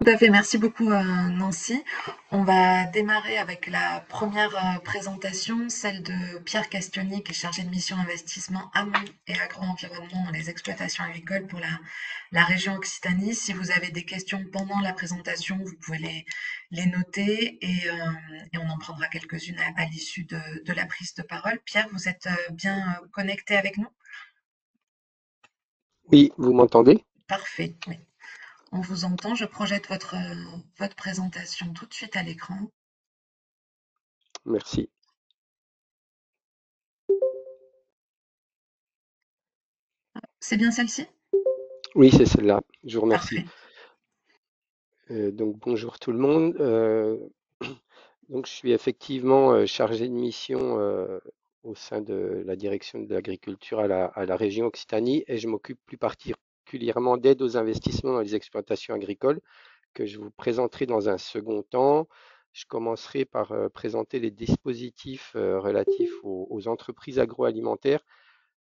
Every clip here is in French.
Tout à fait, merci beaucoup Nancy. On va démarrer avec la première présentation, celle de Pierre Castionnier, qui est chargé de mission investissement amont et agro-environnement dans les exploitations agricoles pour la région Occitanie. Si vous avez des questions pendant la présentation, vous pouvez les noter et on en prendra quelques-unes à l'issue de la prise de parole. Pierre, vous êtes bien connecté avec nous? Oui, vous m'entendez? Parfait, oui. On vous entend. Je projette votre présentation tout de suite à l'écran. Merci. C'est bien celle-ci? Oui, c'est celle-là. Je vous remercie. Parfait. Donc bonjour tout le monde. Donc je suis effectivement chargé de mission au sein de la direction de l'agriculture à la région Occitanie et je m'occupe plus particulièrement d'aide aux investissements dans les exploitations agricoles que je vous présenterai dans un second temps. Je commencerai par présenter les dispositifs relatifs aux entreprises agroalimentaires.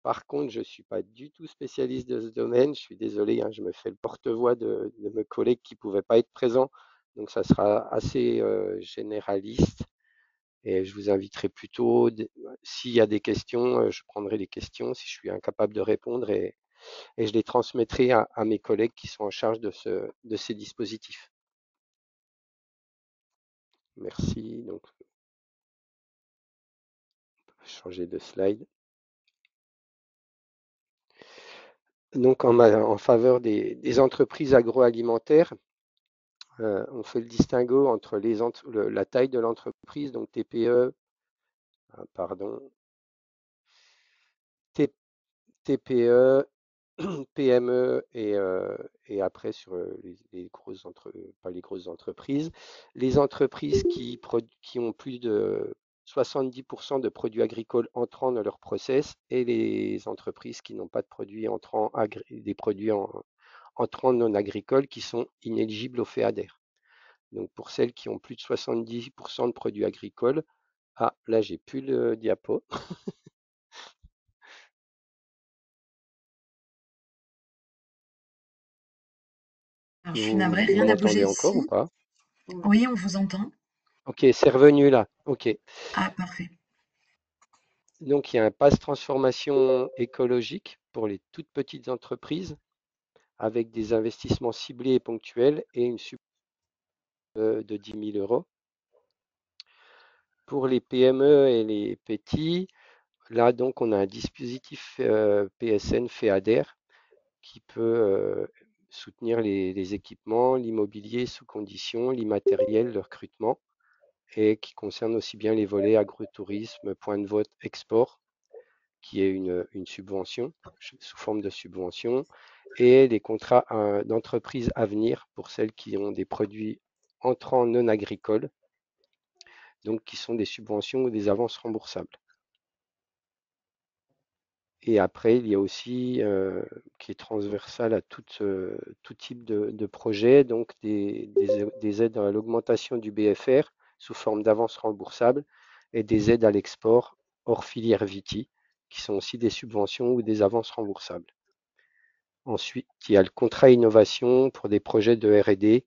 Par contre, je ne suis pas du tout spécialiste de ce domaine. Je suis désolé, hein, je me fais le porte-voix de mes collègues qui ne pouvaient pas être présents. Donc, ça sera assez généraliste. Et je vous inviterai plutôt, s'il y a des questions, je prendrai les questions si je suis incapable de répondre et je les transmettrai à mes collègues qui sont en charge de ces dispositifs. Merci. Donc, on va changer de slide. Donc, en faveur des entreprises agroalimentaires, on fait le distinguo entre la taille de l'entreprise, donc TPE, pardon, T- TPE, PME et après sur les grosses pas les grosses entreprises, les entreprises qui ont plus de 70% de produits agricoles entrant dans leur process et les entreprises qui n'ont pas de produits entrants, des produits entrants non agricoles qui sont inéligibles au FEADER. Donc pour celles qui ont plus de 70% de produits agricoles, ah là j'ai plus le diapo. Alors, je suis navrée, Vous rien n'a bougé m'entendez encore ou ici. pas? Oui, on vous entend. Ok, c'est revenu là. Ok. Ah, parfait. Donc il y a un pass transformation écologique pour les toutes petites entreprises avec des investissements ciblés et ponctuels et une subvention de 10 000 euros. Pour les PME et les petits, là donc on a un dispositif PSN FEADER qui peut soutenir les équipements, l'immobilier sous condition, l'immatériel, le recrutement, et qui concerne aussi bien les volets agrotourisme, point de vote, export, qui est une subvention, sous forme de subvention, et les contrats d'entreprise à venir pour celles qui ont des produits entrants non agricoles, donc qui sont des subventions ou des avances remboursables. Et après, il y a aussi, qui est transversal à tout type de projet, donc des aides à l'augmentation du BFR sous forme d'avances remboursables et des aides à l'export hors filière Viti, qui sont aussi des subventions ou des avances remboursables. Ensuite, il y a le contrat innovation pour des projets de R&D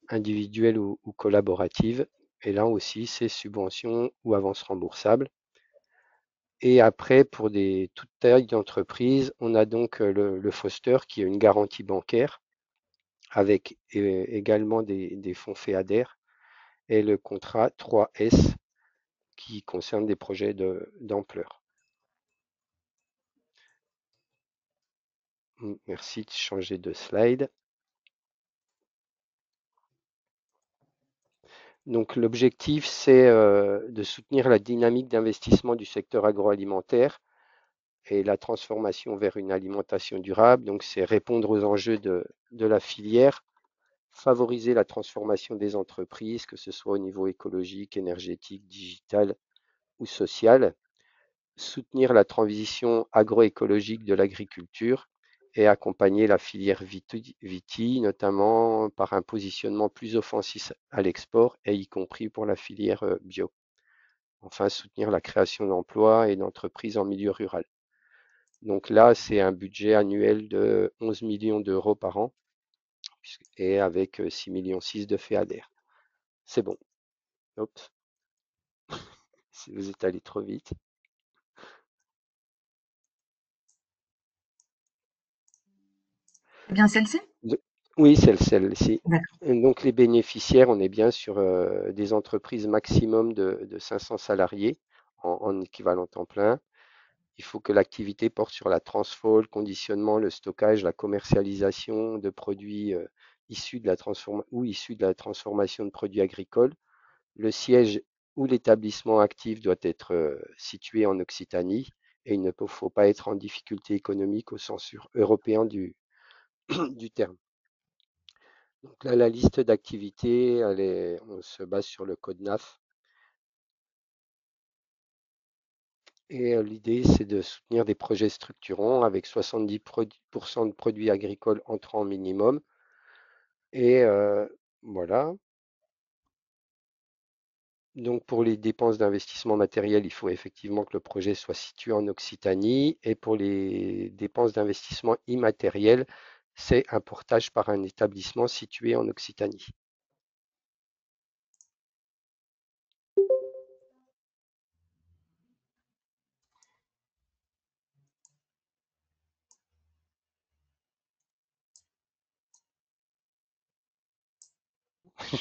individuels ou collaboratives. Et là aussi, c'est subventions ou avances remboursables. Et après, pour des toutes tailles d'entreprise, on a donc le Foster qui est une garantie bancaire avec également des fonds FEADER et le contrat 3S qui concerne des projets d'ampleur. Merci de changer de slide. Donc l'objectif, c'est de soutenir la dynamique d'investissement du secteur agroalimentaire et la transformation vers une alimentation durable. Donc c'est répondre aux enjeux de la filière, favoriser la transformation des entreprises, que ce soit au niveau écologique, énergétique, digital ou social, soutenir la transition agroécologique de l'agriculture et accompagner la filière Viti, notamment par un positionnement plus offensif à l'export et y compris pour la filière bio. Enfin, soutenir la création d'emplois et d'entreprises en milieu rural. Donc là, c'est un budget annuel de 11 millions d'euros par an et avec 6,6 millions de FEADER. C'est bon. Hop, si vous êtes allé trop vite. C'est bien celle-ci? De- Oui, celle-ci. D'accord. Et donc les bénéficiaires, on est bien sur des entreprises maximum de 500 salariés en équivalent temps plein. Il faut que l'activité porte sur la transfo, le conditionnement, le stockage, la commercialisation de produits issus de la transformation de produits agricoles. Le siège ou l'établissement actif doit être situé en Occitanie et il ne faut pas être en difficulté économique au sens européen du terme. Donc là, la liste d'activités, on se base sur le code NAF. Et l'idée, c'est de soutenir des projets structurants avec 70% de produits agricoles entrant au minimum. Et voilà. Donc pour les dépenses d'investissement matériel, il faut effectivement que le projet soit situé en Occitanie. Et pour les dépenses d'investissement immatériel, c'est un portage par un établissement situé en Occitanie.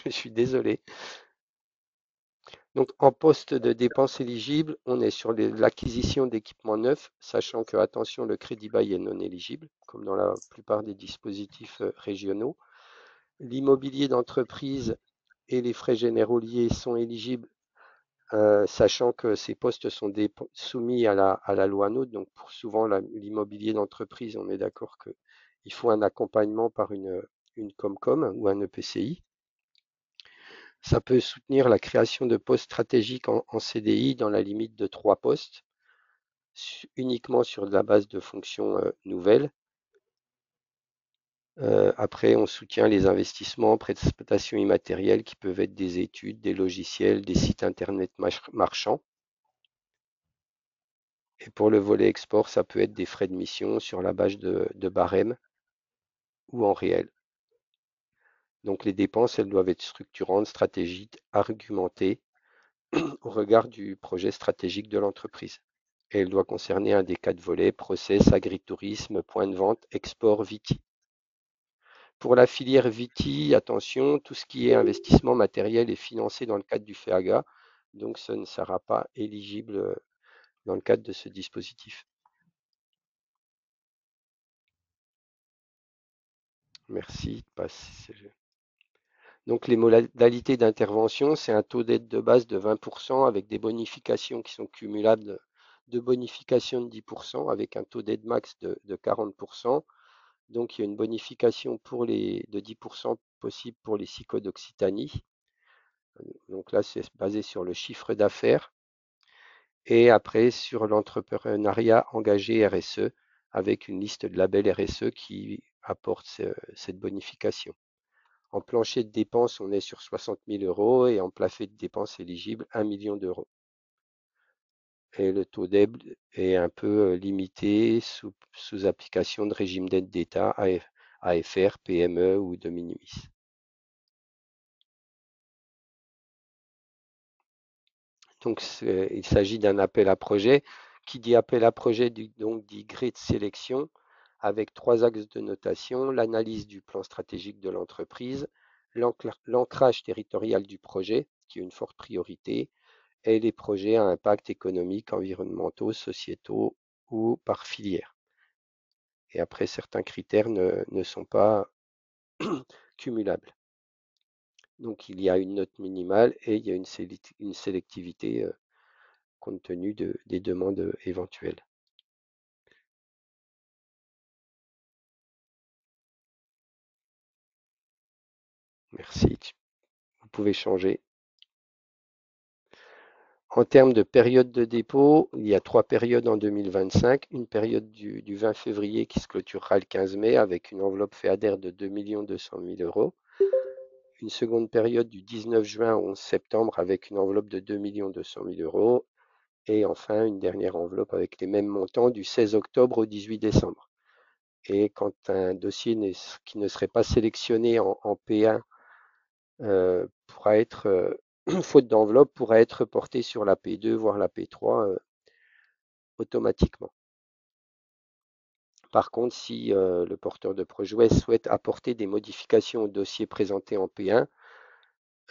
Je suis désolé. Donc, en poste de dépenses éligibles, on est sur l'acquisition d'équipements neufs, sachant que, attention, le crédit bail est non éligible, comme dans la plupart des dispositifs régionaux. L'immobilier d'entreprise et les frais généraux liés sont éligibles, sachant que ces postes sont soumis à la loi NOTE. Donc, pour souvent, l'immobilier d'entreprise, on est d'accord qu'il faut un accompagnement par une Comcom ou un EPCI. Ça peut soutenir la création de postes stratégiques en CDI dans la limite de 3 postes, uniquement sur la base de fonctions nouvelles. Après, on soutient les investissements, prestations immatérielles qui peuvent être des études, des logiciels, des sites internet marchands. Et pour le volet export, ça peut être des frais de mission sur la base de barème ou en réel. Donc les dépenses, elles doivent être structurantes, stratégiques, argumentées au regard du projet stratégique de l'entreprise. Et elle doit concerner un des 4 volets, process, agritourisme, point de vente, export, viti. Pour la filière viti, attention, tout ce qui est investissement matériel est financé dans le cadre du FEAGA, donc ce ne sera pas éligible dans le cadre de ce dispositif. Merci. Donc les modalités d'intervention, c'est un taux d'aide de base de 20% avec des bonifications qui sont cumulables de bonifications de 10% avec un taux d'aide max de 40%. Donc il y a une bonification de 10% possible pour les SICO d'Occitanie. Donc là, c'est basé sur le chiffre d'affaires. Et après, sur l'entrepreneuriat engagé RSE, avec une liste de labels RSE qui apporte cette bonification. En plancher de dépenses, on est sur 60 000 euros et en plafond de dépenses éligibles, 1 million d'euros. Et le taux d'aide est un peu limité sous application de régime d'aide d'État, AFR, PME ou de minimis. Donc, il s'agit d'un appel à projet. Qui dit appel à projet donc dit gré de sélection avec 3 axes de notation, l'analyse du plan stratégique de l'entreprise, l'ancrage territorial du projet, qui est une forte priorité, et les projets à impact économique, environnementaux, sociétaux ou par filière. Et après, certains critères ne sont pas cumulables. Donc, il y a une note minimale et il y a une sélectivité compte tenu des demandes éventuelles. Merci. Vous pouvez changer. En termes de période de dépôt, il y a 3 périodes en 2025. Une période du 20 février qui se clôturera le 15 mai avec une enveloppe FEADER de 2 200 000 euros. Une seconde période du 19 juin au 11 septembre avec une enveloppe de 2 200 000 euros. Et enfin, une dernière enveloppe avec les mêmes montants du 16 octobre au 18 décembre. Et quand un dossier qui ne serait pas sélectionné en P1 pourra être, faute d'enveloppe, pourra être porté sur la P2, voire la P3 automatiquement. Par contre, si le porteur de projet souhaite apporter des modifications au dossier présenté en P1,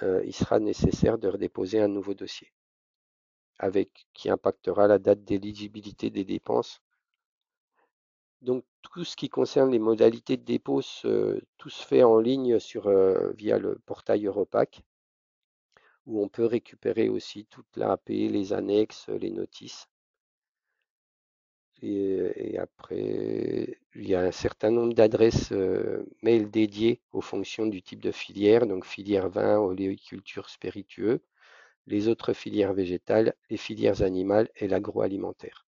il sera nécessaire de redéposer un nouveau dossier qui impactera la date d'éligibilité des dépenses. Donc tout ce qui concerne les modalités de dépôt, tout se fait en ligne via le portail Europac, où on peut récupérer aussi toute l'AP, les annexes, les notices. Et après, il y a un certain nombre d'adresses mail dédiées aux fonctions du type de filière, donc filière vin, oléiculture, spiritueux, les autres filières végétales, les filières animales et l'agroalimentaire.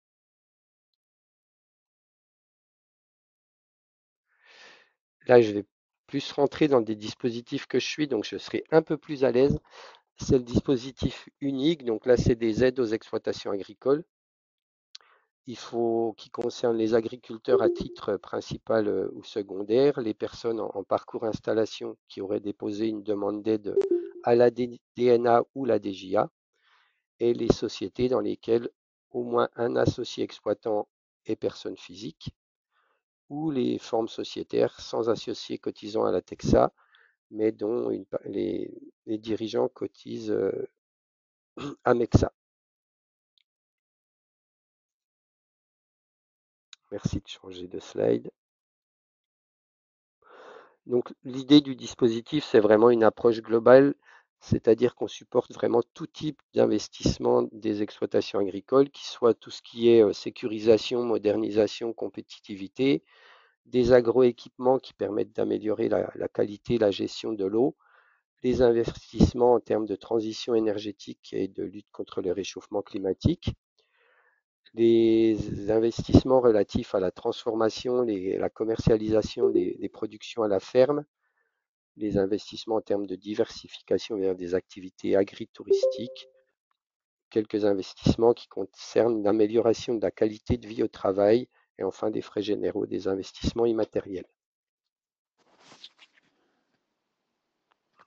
Là, je vais plus rentrer dans des dispositifs que je suis, donc je serai un peu plus à l'aise. C'est le dispositif unique, donc là, c'est des aides aux exploitations agricoles. Qui concerne les agriculteurs à titre principal ou secondaire, les personnes en parcours installation qui auraient déposé une demande d'aide à la DNA ou la DJA, et les sociétés dans lesquelles au moins un associé exploitant est personne physique, ou les formes sociétaires sans associé cotisant à la TEXA, mais dont les dirigeants cotisent à MEXA. Merci de changer de slide. Donc l'idée du dispositif, c'est vraiment une approche globale, c'est-à-dire qu'on supporte vraiment tout type d'investissement des exploitations agricoles, qui soit tout ce qui est sécurisation, modernisation, compétitivité, des agroéquipements qui permettent d'améliorer la qualité, la gestion de l'eau, les investissements en termes de transition énergétique et de lutte contre le réchauffement climatique, les investissements relatifs à la transformation, la commercialisation des productions à la ferme, les investissements en termes de diversification vers des activités agri-touristiques, quelques investissements qui concernent l'amélioration de la qualité de vie au travail et enfin des frais généraux, des investissements immatériels.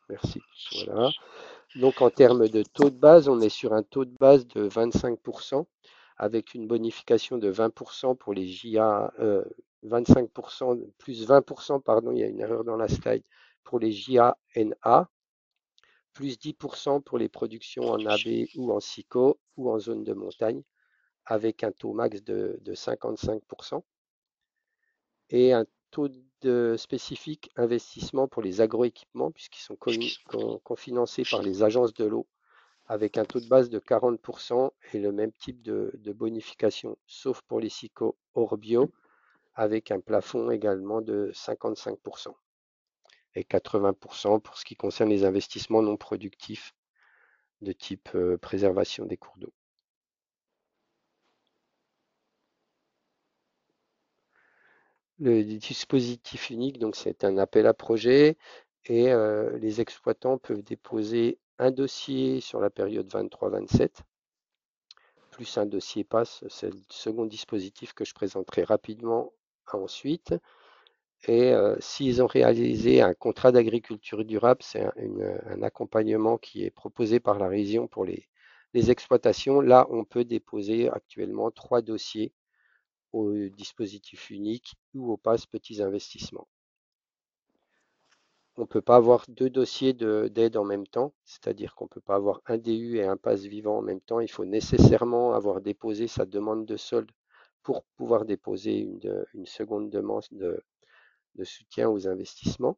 Merci. Voilà. Donc en termes de taux de base, on est sur un taux de base de 25% avec une bonification de 20% pour les JA, 25% plus 20%, pardon, il y a une erreur dans la slide, pour les JA-NA, plus 10% pour les productions en AB ou en SICO ou en zone de montagne, avec un taux max de 55%, et un taux de spécifique investissement pour les agroéquipements, puisqu'ils sont cofinancés par les agences de l'eau, avec un taux de base de 40% et le même type de bonification, sauf pour les SICO hors bio, avec un plafond également de 55% et 80% pour ce qui concerne les investissements non productifs de type préservation des cours d'eau. Le dispositif unique, donc c'est un appel à projet et les exploitants peuvent déposer un dossier sur la période 23-27, plus un dossier passe, c'est le second dispositif que je présenterai rapidement ensuite. Et s'ils ont réalisé un contrat d'agriculture durable, c'est un accompagnement qui est proposé par la région pour les exploitations. Là, on peut déposer actuellement 3 dossiers au dispositif unique ou au pass petits investissements. On ne peut pas avoir 2 dossiers d'aide en même temps, c'est-à-dire qu'on ne peut pas avoir un DU et un pass vivant en même temps. Il faut nécessairement avoir déposé sa demande de solde pour pouvoir déposer une seconde demande de soutien aux investissements.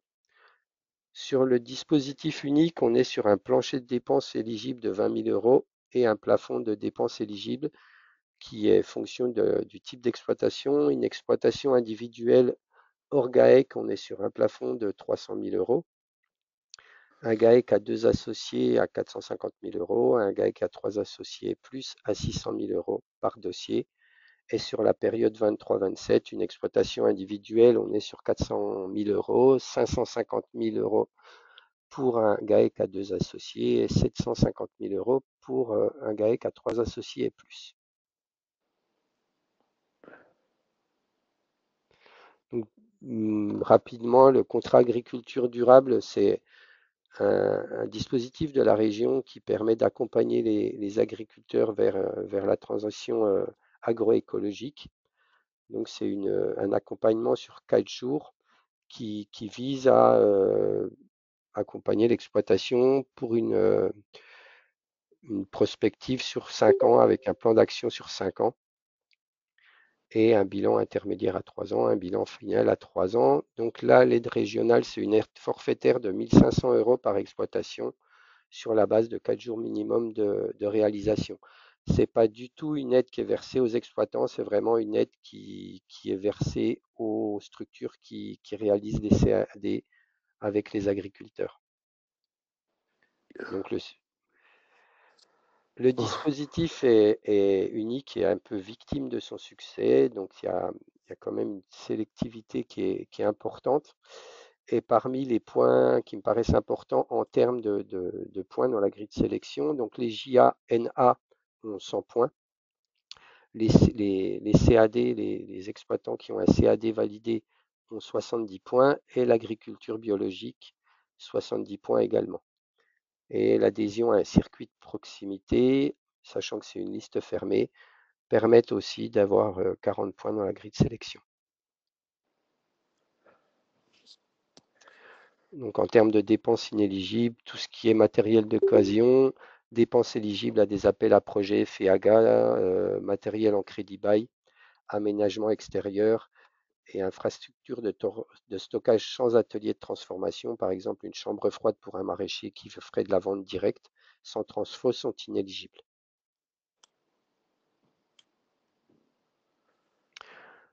Sur le dispositif unique, on est sur un plancher de dépenses éligible de 20 000 euros et un plafond de dépenses éligibles qui est fonction du type d'exploitation. Une exploitation individuelle hors GAEC, on est sur un plafond de 300 000 euros. Un GAEC à 2 associés à 450 000 euros. Un GAEC à 3 associés plus à 600 000 euros par dossier. Et sur la période 23-27, une exploitation individuelle, on est sur 400 000 euros, 550 000 euros pour un GAEC à 2 associés et 750 000 euros pour un GAEC à 3 associés et plus. Donc, Rapidement, le contrat agriculture durable, c'est un dispositif de la région qui permet d'accompagner les agriculteurs vers la transition agroécologique. Donc c'est un accompagnement sur 4 jours qui vise à accompagner l'exploitation pour une prospective sur 5 ans avec un plan d'action sur 5 ans et un bilan intermédiaire à 3 ans, un bilan final à 3 ans. Donc là, l'aide régionale, c'est une aide forfaitaire de 1 500 euros par exploitation sur la base de 4 jours minimum de réalisation. Ce n'est pas du tout une aide qui est versée aux exploitants, c'est vraiment une aide qui est versée aux structures qui réalisent des CAD avec les agriculteurs. Donc le dispositif est unique et un peu victime de son succès, donc il y a quand même une sélectivité qui est importante. Et parmi les points qui me paraissent importants en termes de points dans la grille de sélection, donc les JA-NA ont 100 points, les CAD, les exploitants qui ont un CAD validé ont 70 points et l'agriculture biologique 70 points également. Et l'adhésion à un circuit de proximité, sachant que c'est une liste fermée, permettent aussi d'avoir 40 points dans la grille de sélection. Donc en termes de dépenses inéligibles, tout ce qui est matériel d'occasion, dépenses éligibles à des appels à projets FEAGA, matériel en crédit bail, aménagement extérieur et infrastructure de stockage sans atelier de transformation, par exemple une chambre froide pour un maraîcher qui ferait de la vente directe, sans transfo sont inéligibles.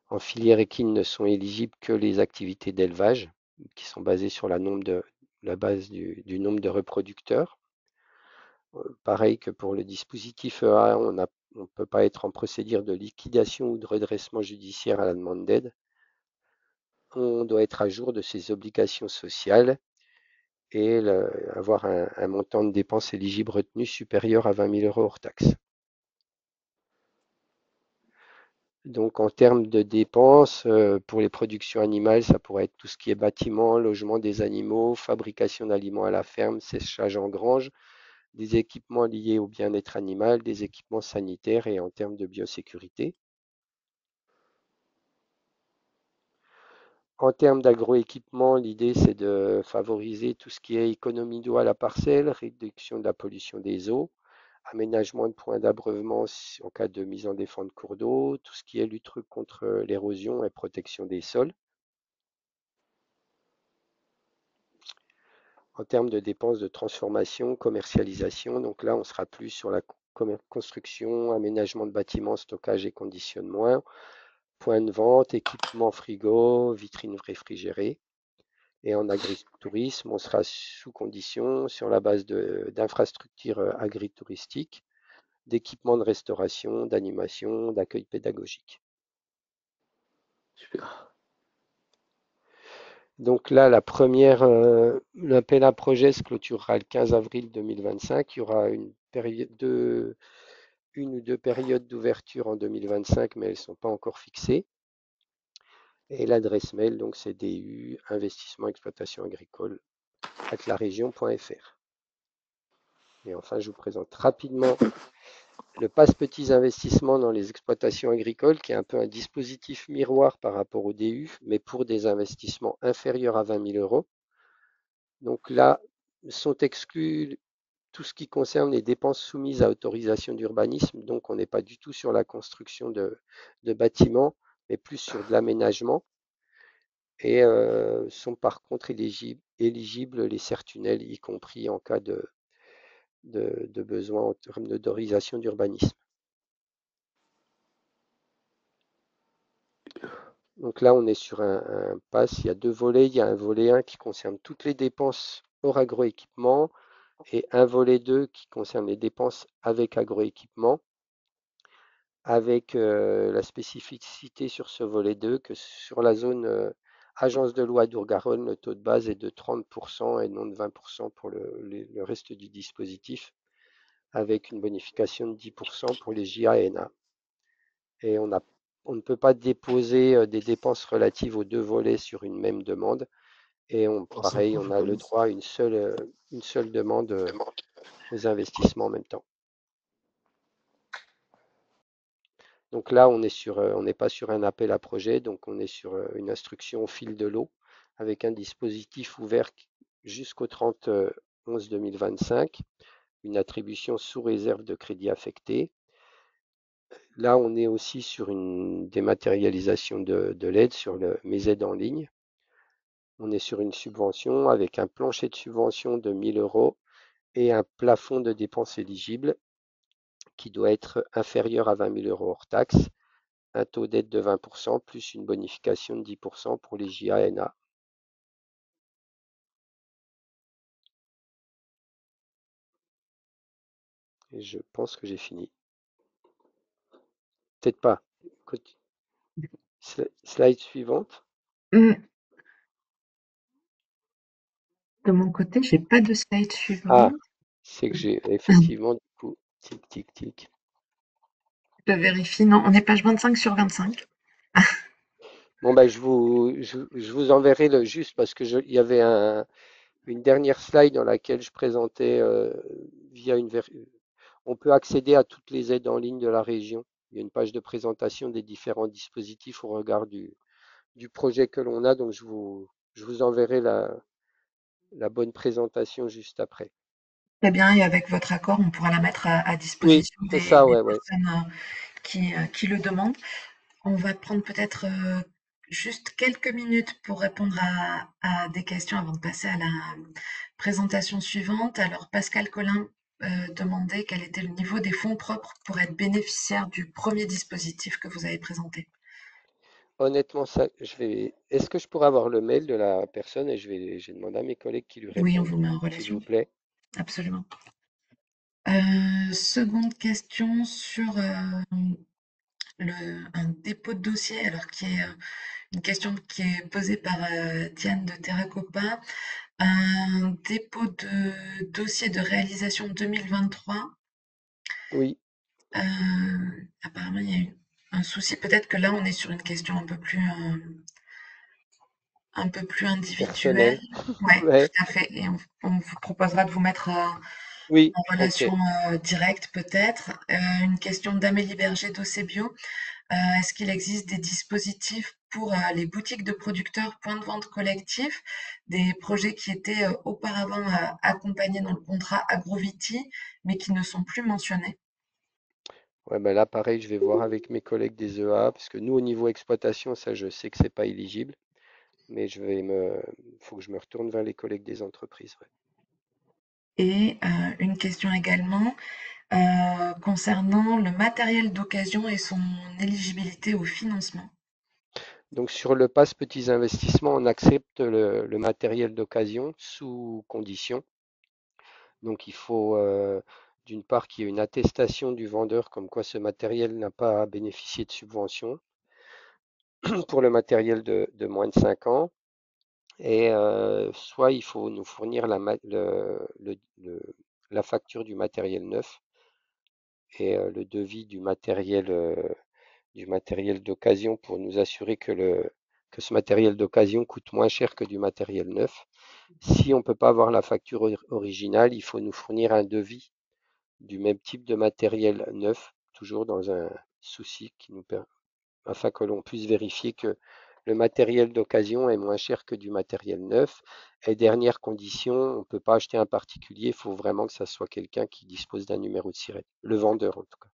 En filière équine ne sont éligibles que les activités d'élevage qui sont basées sur la base du nombre de reproducteurs. Pareil que pour le dispositif EA, on ne peut pas être en procédure de liquidation ou de redressement judiciaire à la demande d'aide. On doit être à jour de ses obligations sociales et avoir un montant de dépenses éligibles retenu supérieur à 20 000 euros hors taxe. Donc en termes de dépenses, pour les productions animales, ça pourrait être tout ce qui est bâtiment, logement des animaux, fabrication d'aliments à la ferme, séchage en grange, des équipements liés au bien-être animal, des équipements sanitaires et en termes de biosécurité. En termes d'agroéquipement, l'idée c'est de favoriser tout ce qui est économie d'eau à la parcelle, réduction de la pollution des eaux, aménagement de points d'abreuvement en cas de mise en défense de cours d'eau, tout ce qui est lutte contre l'érosion et protection des sols. En termes de dépenses de transformation, commercialisation, donc là on sera plus sur la construction, aménagement de bâtiments, stockage et conditionnement, points de vente, équipement frigo, vitrines réfrigérées. Et en agritourisme, on sera sous condition sur la base d'infrastructures agritouristiques, d'équipements de restauration, d'animation, d'accueil pédagogique. Super. Donc là, l'appel à projet se clôturera le 15 avril 2025. Il y aura une ou deux périodes d'ouverture en 2025, mais elles ne sont pas encore fixées. Et l'adresse mail, donc c'est DU investissement exploitation agricole @laregion.fr. Et enfin, je vous présente rapidement le passe petits investissements dans les exploitations agricoles, qui est un peu un dispositif miroir par rapport au DU, mais pour des investissements inférieurs à 20 000 euros. Donc là, sont exclus tout ce qui concerne les dépenses soumises à autorisation d'urbanisme. Donc on n'est pas du tout sur la construction de bâtiments, mais plus sur de l'aménagement. Et sont par contre éligibles les serre-tunnels, y compris en cas de besoin en termes d'autorisation d'urbanisme. Donc là, on est sur un pass. Il y a deux volets. Il y a un volet 1 qui concerne toutes les dépenses hors agroéquipement et un volet 2 qui concerne les dépenses avec agroéquipement, avec la spécificité sur ce volet 2 que sur la zone agence de loi d'Ourgaronne, le taux de base est de 30% et non de 20% pour le reste du dispositif, avec une bonification de 10% pour les JANA. Et on n'a On ne peut pas déposer des dépenses relatives aux deux volets sur une même demande. Et pareil, on a le droit à une seule demande aux investissements en même temps. Donc là, on n'est pas sur un appel à projet, donc on est sur une instruction au fil de l'eau avec un dispositif ouvert jusqu'au 30 11 2025, une attribution sous réserve de crédit affecté. Là, on est aussi sur une dématérialisation de l'aide sur mes aides en ligne. On est sur une subvention avec un plancher de subvention de 1000 euros et un plafond de dépenses éligibles qui doit être inférieur à 20 000 euros hors taxe, un taux d'aide de 20% plus une bonification de 10% pour les JANA. Et je pense que j'ai fini. Peut-être pas. Slide suivante. Hum, De mon côté, j'ai pas de slide suivant. Ah, c'est que j'ai effectivement du coup, tic, tic, tic. Je vérifie. Non, on est page 25 sur 25. Bon, ben, je vous enverrai le juste parce que il y avait une dernière slide dans laquelle je présentais via on peut accéder à toutes les aides en ligne de la région. Il y a une page de présentation des différents dispositifs au regard du projet que l'on a. Donc, je vous enverrai la bonne présentation juste après. Très bien, et avec votre accord, on pourra la mettre à Oui, disposition c'est ça, des ouais, ouais. personnes qui le demandent. On va prendre peut-être juste quelques minutes pour répondre à des questions avant de passer à la présentation suivante. Alors, Pascal Collin demandait quel était le niveau des fonds propres pour être bénéficiaire du premier dispositif que vous avez présenté. Honnêtement, ça, est-ce que je pourrais avoir le mail de la personne et j'ai demandé à mes collègues qui lui Oui, on répondent, vous met en s'il relation, vous plaît. absolument. Seconde question sur un dépôt de dossier, alors qui est une question qui est posée par Diane de Terracopa. Un dépôt de dossier de réalisation 2023. Oui, Apparemment, il y a eu un souci. Peut-être que là, on est sur une question un peu plus individuelle. personnel. Ouais, Ouais, tout à fait. Et on vous proposera de vous mettre oui, en ok. relation directe, peut-être. Une question d'Amélie Berger d'Ocebio. Est-ce qu'il existe des dispositifs pour les boutiques de producteurs, points de vente collectifs, des projets qui étaient auparavant accompagnés dans le contrat Agroviti, mais qui ne sont plus mentionnés? Ouais, ben là, pareil, je vais voir avec mes collègues des EA, parce que nous, au niveau exploitation, ça, je sais que c'est pas éligible, mais faut que je me retourne vers les collègues des entreprises. Ouais. Et une question également concernant le matériel d'occasion et son éligibilité au financement. Donc, sur le pass petits investissements, on accepte le matériel d'occasion sous condition. Donc, il faut, d'une part, qu'il y ait une attestation du vendeur comme quoi ce matériel n'a pas bénéficié de subvention pour le matériel de moins de 5 ans. Et soit il faut nous fournir la facture du matériel neuf et le devis du matériel d'occasion pour nous assurer que ce matériel d'occasion coûte moins cher que du matériel neuf. Si on ne peut pas avoir la facture originale, il faut nous fournir un devis du même type de matériel neuf, toujours dans un souci afin que l'on puisse vérifier que le matériel d'occasion est moins cher que du matériel neuf. Et dernière condition, on ne peut pas acheter un particulier, il faut vraiment que ça soit quelqu'un qui dispose d'un numéro de SIRET, le vendeur en tout cas.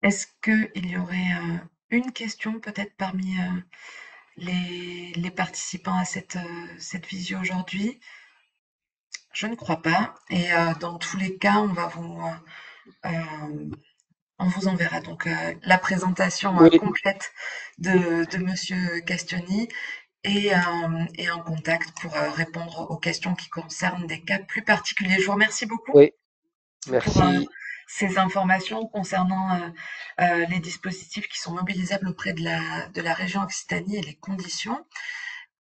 Est-ce qu'il y aurait une question peut-être parmi les participants à cette visio aujourd'hui? Je ne crois pas. Et dans tous les cas, on vous enverra donc la présentation Oui, complète de Monsieur Castioni et un contact pour répondre aux questions qui concernent des cas plus particuliers. Je vous remercie beaucoup oui, pour merci. ces informations concernant les dispositifs qui sont mobilisables auprès de la région Occitanie et les conditions.